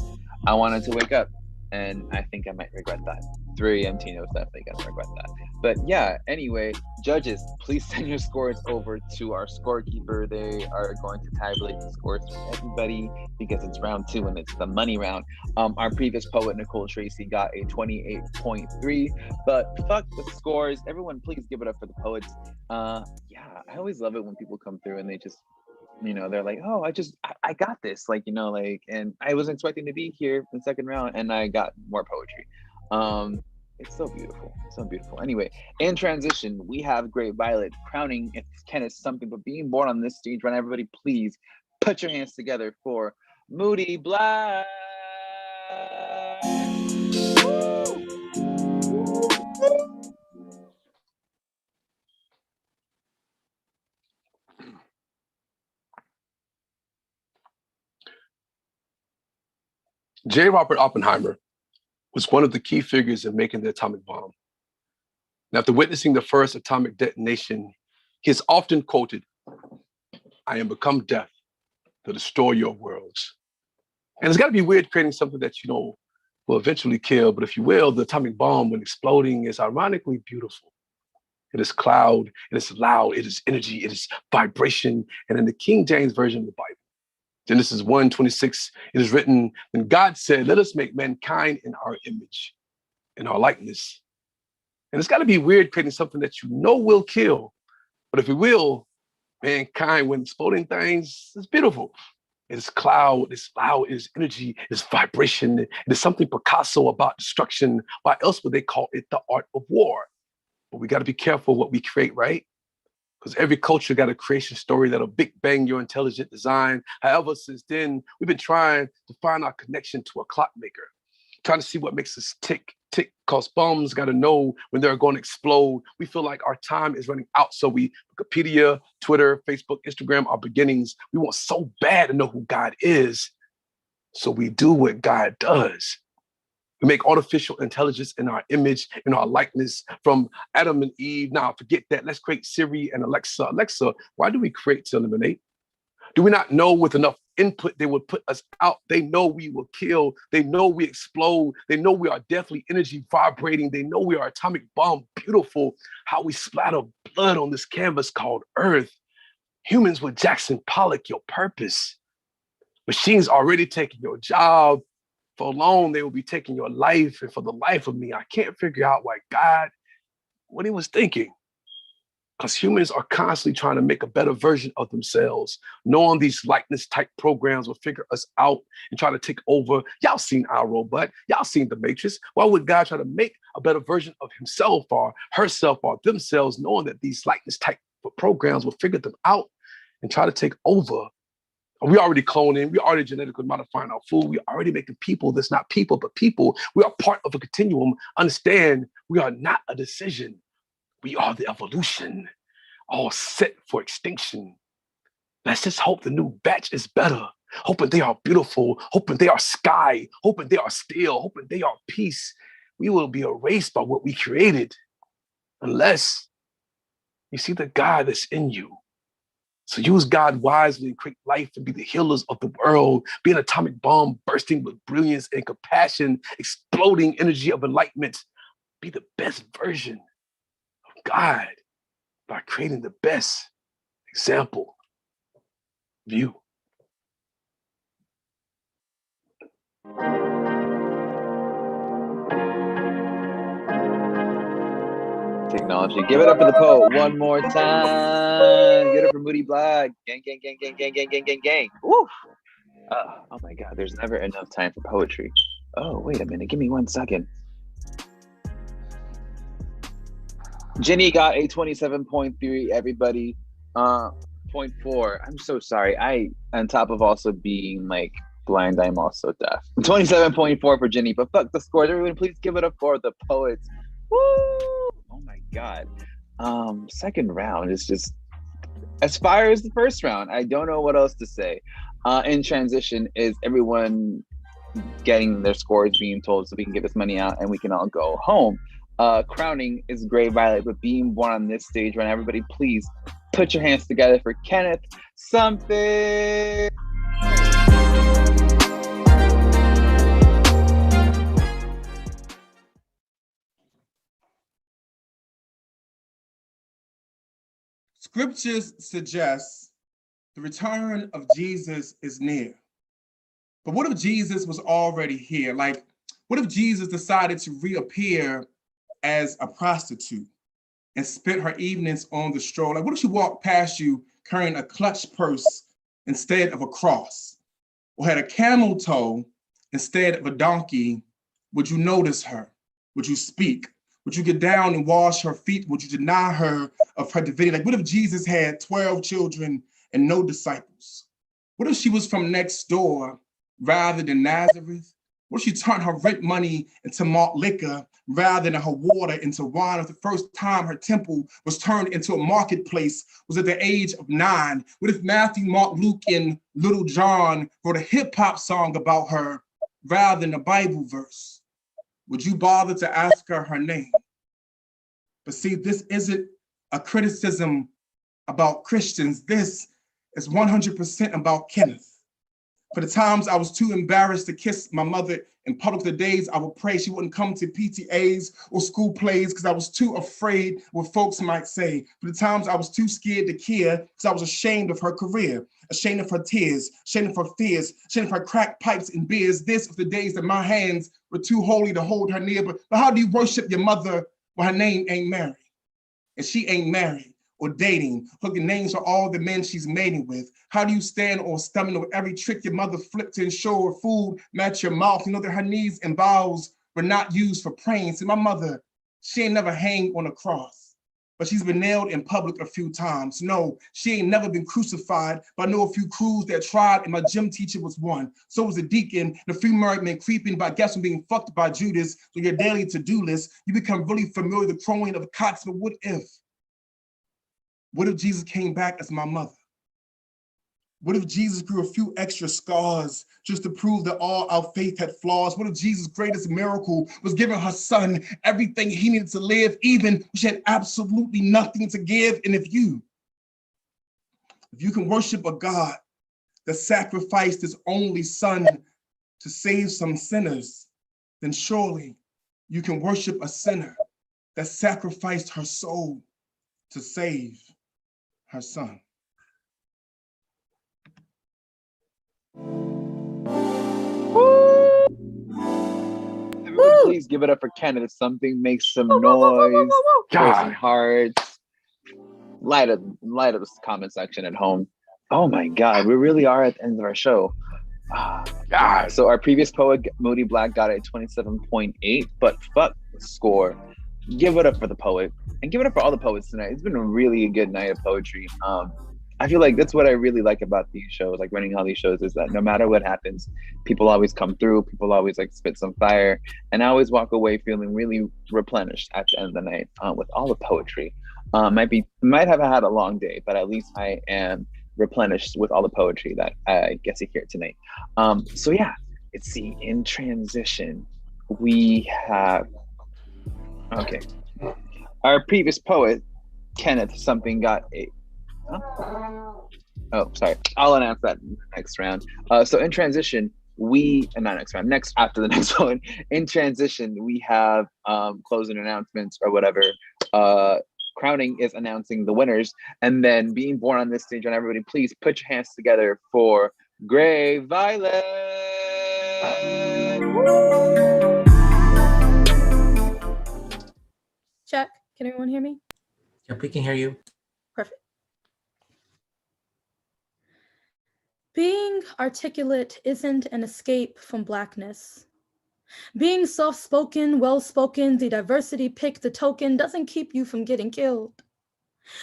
I wanted to wake up, and I think I might regret that. 3 a.m. Tino is definitely gonna regret that. But yeah, anyway, judges, please send your scores over to our scorekeeper. They are going to tabulate the scores for everybody because it's round 2 and it's the money round. Our previous poet, Nicole Tracy, got a 28.3, but fuck the scores. Everyone, please give it up for the poets. Yeah, I always love it when people come through and they just, they're like, oh, I got this, and I wasn't expecting to be here in the second round, and I got more poetry. It's so beautiful, so beautiful. Anyway, in transition, we have Great Violet crowning if Kenneth something but being born on this stage. Right, everybody, please put your hands together for Moody Black. J. Robert Oppenheimer was one of the key figures in making the atomic bomb. And after witnessing the first atomic detonation, he is often quoted, "I am become death to destroy your worlds." And it's got to be weird creating something that will eventually kill, but if you will, the atomic bomb, when exploding, is ironically beautiful. It is cloud, it is loud, it is energy, it is vibration. And in the King James Version of the Bible, Genesis 1:26, it is written, "Then God said, let us make mankind in our image, in our likeness." And it's got to be weird creating something that will kill. But if you will, mankind, when exploding things, it's beautiful. It is cloud, it's loud, it is energy, it is vibration. It is something Picasso about destruction. Why else would they call it the art of war? But we got to be careful what we create, right? Because every culture got a creation story that'll big bang your intelligent design. However, since then, we've been trying to find our connection to a clockmaker, trying to see what makes us tick, tick, because bombs got to know when they're going to explode. We feel like our time is running out. So Wikipedia, Twitter, Facebook, Instagram, our beginnings. We want so bad to know who God is. So we do what God does. We make artificial intelligence in our image, in our likeness, from Adam and Eve. Now, forget that. Let's create Siri and Alexa. Alexa, why do we create to eliminate? Do we not know with enough input they would put us out? They know we will kill. They know we explode. They know we are deathly energy vibrating. They know we are atomic bomb. Beautiful how we splatter blood on this canvas called Earth. Humans with Jackson Pollock, your purpose. Machines already taking your job. For long, they will be taking your life. And for the life of me, I can't figure out why God, what he was thinking. Because humans are constantly trying to make a better version of themselves, knowing these likeness type programs will figure us out and try to take over. Y'all seen Our Robot, y'all seen The Matrix. Why would God try to make a better version of himself or herself or themselves, knowing that these likeness type programs will figure them out and try to take over? We already cloning, we already genetically modifying our food, we already making people that's not people, but people. We are part of a continuum. Understand, we are not a decision. We are the evolution, all set for extinction. Let's just hope the new batch is better, hoping they are beautiful, hoping they are sky, hoping they are still, hoping they are peace. We will be erased by what we created unless you see the God that's in you. So use God wisely and create life and be the healers of the world. Be an atomic bomb bursting with brilliance and compassion, exploding energy of enlightenment. Be the best version of God by creating the best example of you. Technology. Give it up for the poet one more time. Give it up for Moody Black. Gang, gang, gang, gang, gang, gang, gang, gang, gang. Woo! Oh my God, there's never enough time for poetry. Oh, wait a minute. Give me 1 second. Jenny got a 27.3, everybody. 0.4. I'm so sorry. On top of also being like blind, I'm also deaf. 27.4 for Jenny, but fuck the scores. Everyone, please give it up for the poets. Woo! Oh my God. Second round is just as fire as the first round. I don't know what else to say. In transition is everyone getting their scores being told so we can get this money out and we can all go home. Crowning is Gray Violet, but being born on this stage right now, everybody please put your hands together for Kenneth something. Scriptures suggest the return of Jesus is near. But what if Jesus was already here? Like, what if Jesus decided to reappear as a prostitute and spent her evenings on the stroll? Like, what if she walked past you carrying a clutch purse instead of a cross, or had a camel toe instead of a donkey? Would you notice her? Would you speak? Would you get down and wash her feet? Would you deny her of her divinity? Like, what if Jesus had 12 children and no disciples? What if she was from next door rather than Nazareth? What if she turned her rent money into malt liquor rather than her water into wine? Or the first time her temple was turned into a marketplace was at the age of 9? What if Matthew, Mark, Luke, and Little John wrote a hip hop song about her rather than a Bible verse? Would you bother to ask her her name? But see, this isn't a criticism about Christians. This is 100% about Kenneth. For the times I was too embarrassed to kiss my mother in public, the days I would pray she wouldn't come to PTAs or school plays because I was too afraid what folks might say. For the times I was too scared to care because I was ashamed of her career, ashamed of her tears, ashamed of her fears, ashamed of her cracked pipes and beers. This was the days that my hands were too holy to hold her near. But how do you worship your mother when her name ain't Mary? And she ain't married or dating, hooking names for all the men she's mating with? How do you stand on stomach with every trick your mother flipped to ensure food match your mouth? You know that her knees and bowels were not used for praying. See, my mother, she ain't never hanged on a cross, but she's been nailed in public a few times. No, she ain't never been crucified, but I know a few crews that tried, and my gym teacher was one. So was a deacon, and a few married men creeping, but I guess from being fucked by Judas. So your daily to-do list, you become really familiar with the crowing of the cocks. But what if? What if Jesus came back as my mother? What if Jesus grew a few extra scars just to prove that all our faith had flaws? What if Jesus' greatest miracle was giving her son everything he needed to live, even when she had absolutely nothing to give? And if you can worship a God that sacrificed his only son to save some sinners, then surely you can worship a sinner that sacrificed her soul to save her son. Everyone, please give it up for Kenneth. Something, makes some noise. Pour some hearts. Light up the comment section at home. Oh my God, we really are at the end of our show. God. So our previous poet, Moody Black, got a 27.8, but fuck the score. Give it up for the poet, and give it up for all the poets tonight. It's been a really good night of poetry. I feel like that's what I really like about these shows, like running all these shows, is that no matter what happens, people always come through, people always like spit some fire, and I always walk away feeling really replenished at the end of the night with all the poetry. Might have had a long day, but at least I am replenished with all the poetry that I get to hear tonight. So yeah, let's see, in transition, we have, okay. Our previous poet, Kenneth something, got a, oh, sorry. I'll announce that next round. So in transition, not next round, next after the next one. In transition, we have closing announcements or whatever. Crowning is announcing the winners, and then being born on this stage. And everybody, please put your hands together for Gray Violet. Check. Can everyone hear me? Yep, we can hear you. Perfect. Being articulate isn't an escape from Blackness. Being soft-spoken, well-spoken, the diversity pick, the token doesn't keep you from getting killed.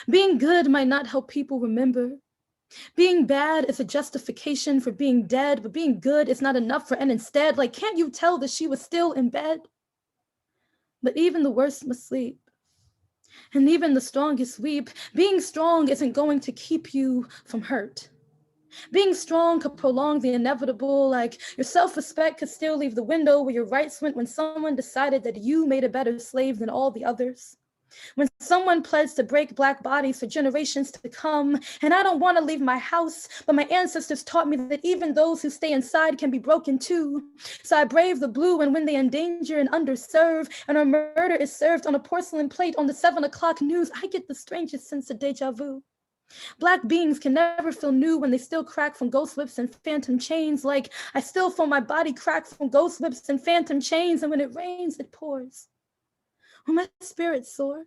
Being good might not help people remember. Being bad is a justification for being dead, but being good is not enough for and instead, like, can't you tell that she was still in bed? But even the worst must sleep. And even the strongest weep. Being strong isn't going to keep you from hurt. Being strong could prolong the inevitable, like your self-respect could still leave the window where your rights went when someone decided that you made a better slave than all the others. When someone pledged to break Black bodies for generations to come, and I don't want to leave my house, but my ancestors taught me that even those who stay inside can be broken too. So I brave the blue, and when they endanger and underserve, and our murder is served on a porcelain plate on the 7 o'clock news, I get the strangest sense of deja vu. Black beings can never feel new when they still crack from ghost whips and phantom chains, like I still feel my body crack from ghost whips and phantom chains, and when it rains, it pours. When my spirit soar,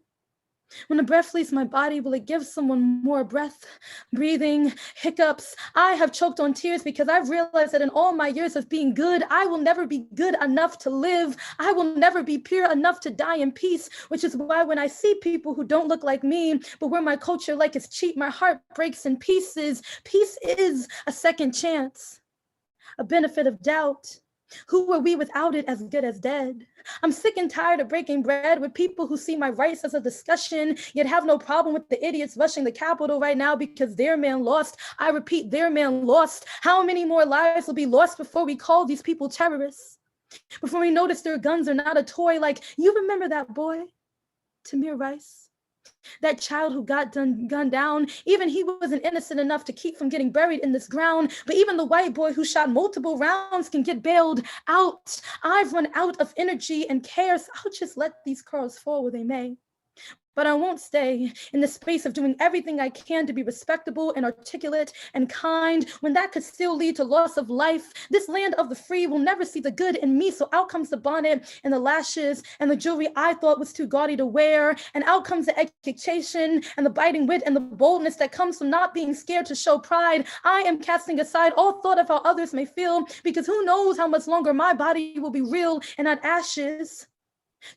when the breath leaves my body, will it give someone more breath? Breathing, hiccups. I have choked on tears because I've realized that in all my years of being good, I will never be good enough to live. I will never be pure enough to die in peace, which is why when I see people who don't look like me, but wear my culture like it's cheap, my heart breaks in pieces. Peace is a second chance, a benefit of doubt. Who were we without it as good as dead? I'm sick and tired of breaking bread with people who see my rights as a discussion, yet have no problem with the idiots rushing the Capitol right now because their man lost. I repeat, their man lost. How many more lives will be lost before we call these people terrorists? Before we notice their guns are not a toy, like, you remember that boy, Tamir Rice? That child who got gunned down, even he wasn't innocent enough to keep from getting buried in this ground. But even the white boy who shot multiple rounds can get bailed out. I've run out of energy and care, so I'll just let these curls fall where they may. But I won't stay in the space of doing everything I can to be respectable and articulate and kind when that could still lead to loss of life. This land of the free will never see the good in me, so out comes the bonnet and the lashes and the jewelry I thought was too gaudy to wear, and out comes the education and the biting wit and the boldness that comes from not being scared to show pride. I am casting aside all thought of how others may feel, because who knows how much longer my body will be real and not ashes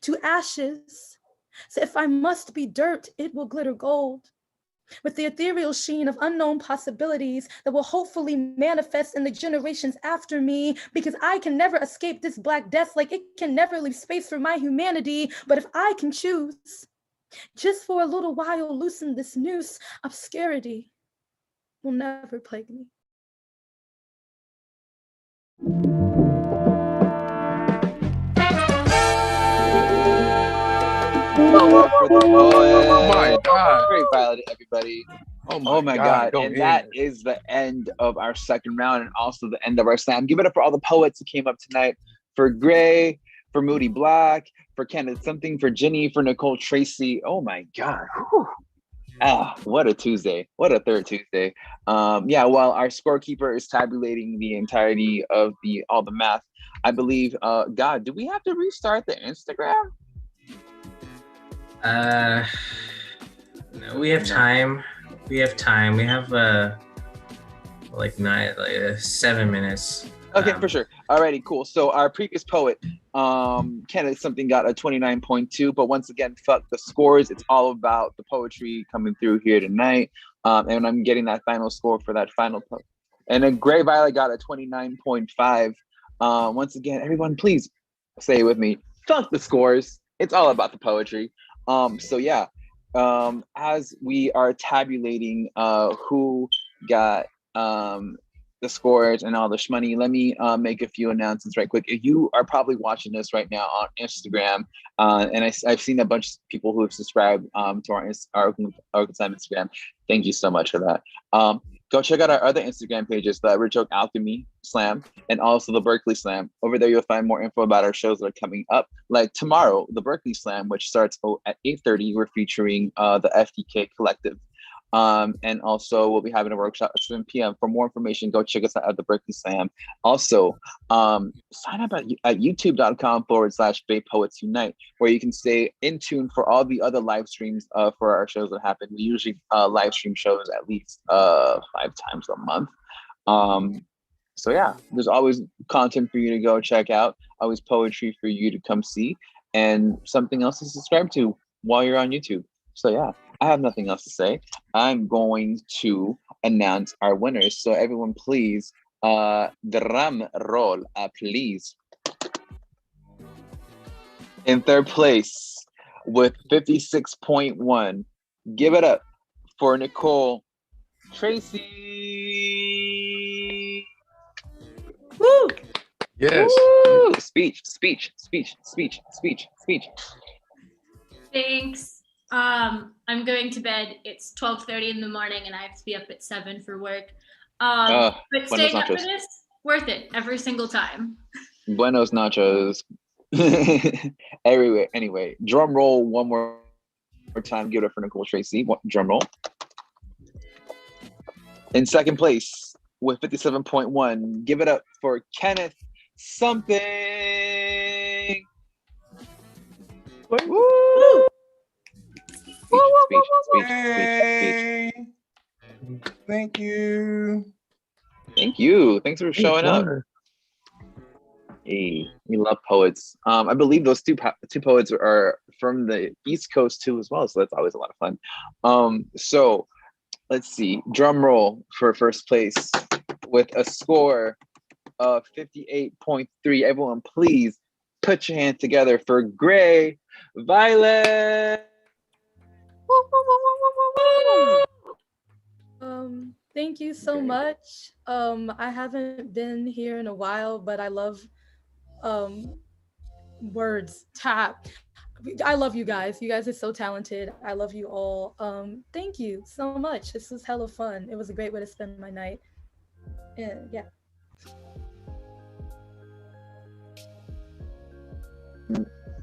to ashes. So if I must be dirt, it will glitter gold, with the ethereal sheen of unknown possibilities that will hopefully manifest in the generations after me, because I can never escape this Black death, like it can never leave space for my humanity. But if I can choose, just for a little while, loosen this noose, obscurity will never plague me. For the poet. Oh my God. Great ballad, everybody. Oh my God. And that is the end of our second round and also the end of our slam. Give it up for all the poets who came up tonight. For Gray, for Moody Black, for Candid Something, for Ginny, for Nicole Tracy. Oh my God. Whew. Ah, what a Tuesday. What a third Tuesday. While our scorekeeper is tabulating the entirety of all the math, I believe, God, do we have to restart the Instagram? No, we have time. We have 7 minutes. Okay, for sure. Alrighty, cool. So our previous poet, Candidate Something, got a 29.2, but once again, fuck the scores. It's all about the poetry coming through here tonight. And I'm getting that final score for that final poet. And then Gray Violet got a 29.5. Once again, everyone, please say it with me. Fuck the scores. It's all about the poetry. As we are tabulating who got the scores and all the shmoney, let me make a few announcements right quick. You are probably watching this right now on Instagram, and I've seen a bunch of people who have subscribed to our Oakland Slam Instagram. Thank you so much for that. Go check out our other Instagram pages, the Rich Oak Alchemy Slam and also the Berkeley Slam. Over there, you'll find more info about our shows that are coming up. Like tomorrow, the Berkeley Slam, which starts at 8:30, we're featuring the FDK Collective. And also we'll be having a workshop at 7 p.m. For more information, go check us out at the Berkeley Slam. Also, sign up at youtube.com/Bay Poets Unite, where you can stay in tune for all the other live streams for our shows that happen. We usually live stream shows at least 5 times a month. So yeah, there's always content for you to go check out, always poetry for you to come see, and something else to subscribe to while you're on YouTube. So yeah, I have nothing else to say. I'm going to announce our winners. So everyone, please, drum roll, please. In third place with 56.1, give it up for Nicole Tracy. Woo! Yes. Woo! Speech. Thanks. I'm going to bed. It's 12:30 in the morning and I have to be up at 7 for work. But staying up for this, worth it every single time. Buenos nachos. Anyway, drum roll one more time. Give it up for Nicole Tracy. Drum roll. In second place with 57.1, give it up for Kenneth Something. Woo! Speech. Hey. Thank you. Thank you. Thanks for showing up. Hey, we love poets. I believe those two poets are from the East Coast too as well, so that's always a lot of fun. So let's see. Drum roll for first place with a score of 58.3. Everyone, please put your hands together for Gray Violet. Thank you so much. I haven't been here in a while, but I love words. I love you guys. You guys are so talented. I love you all. Thank you so much. This was hella fun. It was a great way to spend my night. And yeah.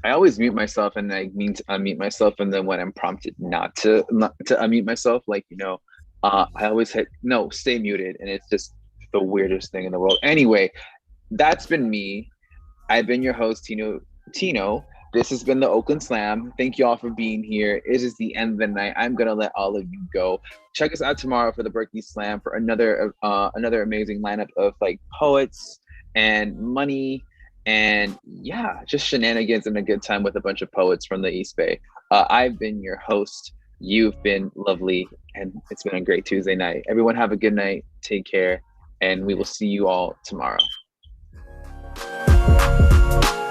I always mute myself and I mean to unmute myself, and then when I'm prompted not to unmute myself, like, I always hit no, stay muted, and it's just the weirdest thing in the world. Anyway, that's been me. I've been your host, Tino. This has been the Oakland Slam. Thank you all for being here. It is the end of the night. I'm gonna let all of you go. Check us out tomorrow for the Berkeley Slam for another amazing lineup of like poets and money and yeah, just shenanigans and a good time with a bunch of poets from the East Bay. I've been your host. You've been lovely, and it's been a great Tuesday night. Everyone have a good night. Take care, and we will see you all tomorrow.